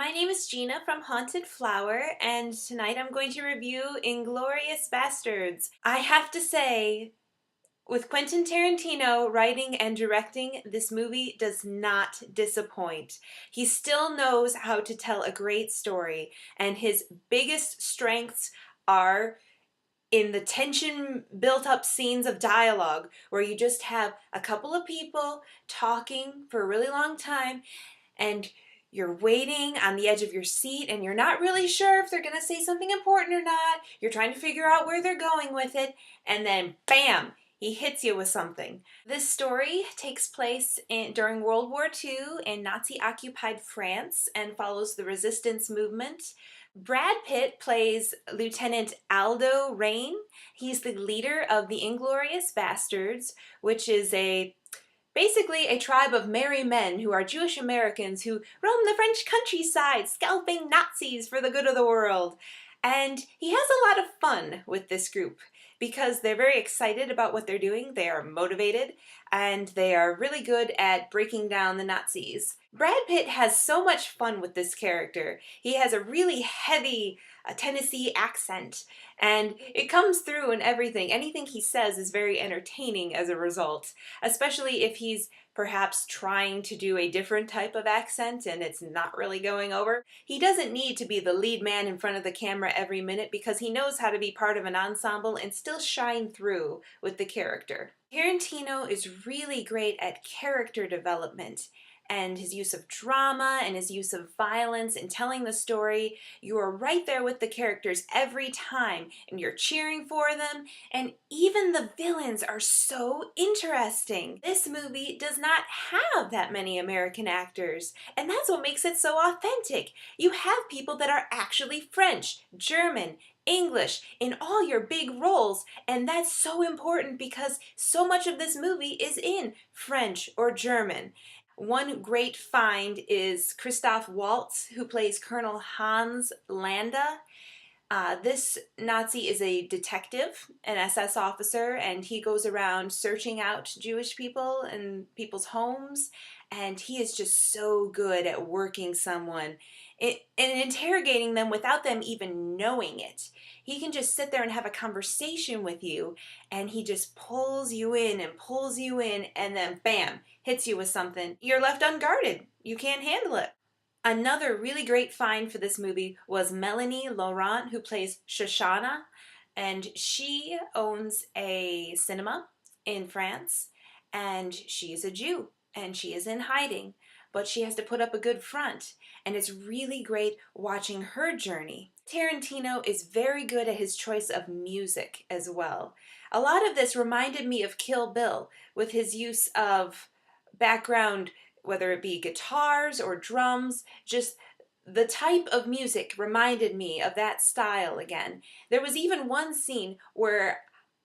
My name is Gina from Haunted Flower, and tonight I'm going to review Inglourious Basterds. I have to say, with Quentin Tarantino writing and directing, this movie does not disappoint. He still knows how to tell a great story, and his biggest strengths are in the tension built up scenes of dialogue where you just have a couple of people talking for a really long time and you're waiting on the edge of your seat and you're not really sure if they're going to say something important or not. You're trying to figure out where they're going with it, and then bam, he hits you with something. This story takes place during World War II in Nazi-occupied France and follows the resistance movement. Brad Pitt plays Lieutenant Aldo Rain. He's the leader of the Inglourious Basterds, which is basically a tribe of merry men who are Jewish Americans who roam the French countryside, scalping Nazis for the good of the world. And he has a lot of fun with this group because they're very excited about what they're doing, they are motivated, and they are really good at breaking down the Nazis. Brad Pitt has so much fun with this character. He has a really heavy Tennessee accent, and it comes through in everything. Anything he says is very entertaining as a result, especially if he's perhaps trying to do a different type of accent and it's not really going over. He doesn't need to be the lead man in front of the camera every minute because he knows how to be part of an ensemble and still shine through with the character. Tarantino is really great at character development and his use of drama and his use of violence in telling the story. You are right there with the characters every time and you're cheering for them, and even the villains are so interesting. This movie does not have that many American actors, and that's what makes it so authentic. You have people that are actually French, German, English in all your big roles, and that's so important because so much of this movie is in French or German. One great find is Christoph Waltz, who plays Colonel Hans Landa. This Nazi is a detective, an SS officer, and he goes around searching out Jewish people and people's homes, and he is just so good at working someone and interrogating them without them even knowing it. He can just sit there and have a conversation with you, and he just pulls you in and pulls you in, and then bam, hits you with something. You're left unguarded. You can't handle it. Another really great find for this movie was Melanie Laurent, who plays Shoshana, and she owns a cinema in France, and she is a Jew, and she is in hiding, but she has to put up a good front, and it's really great watching her journey. Tarantino is very good at his choice of music as well. A lot of this reminded me of Kill Bill with his use of background, whether it be guitars or drums, just the type of music reminded me of that style again. There was even one scene where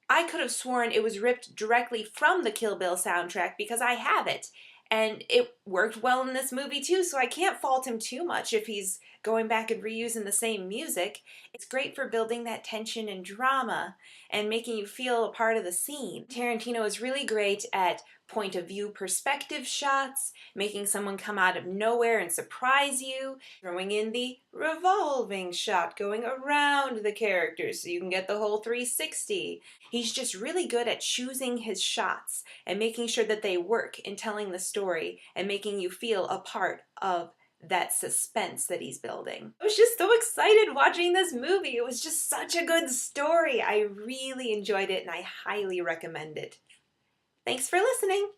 I could have sworn it was ripped directly from the Kill Bill soundtrack because I have it. And it worked well in this movie too, so I can't fault him too much if he's going back and reusing the same music. It's great for building that tension and drama and making you feel a part of the scene. Tarantino is really great at point of view perspective shots, making someone come out of nowhere and surprise you, throwing in the revolving shot going around the characters so you can get the whole 360. He's just really good at choosing his shots and making sure that they work in telling the story and making you feel a part of that suspense that he's building. I was just so excited watching this movie. It was just such a good story. I really enjoyed it and I highly recommend it. Thanks for listening.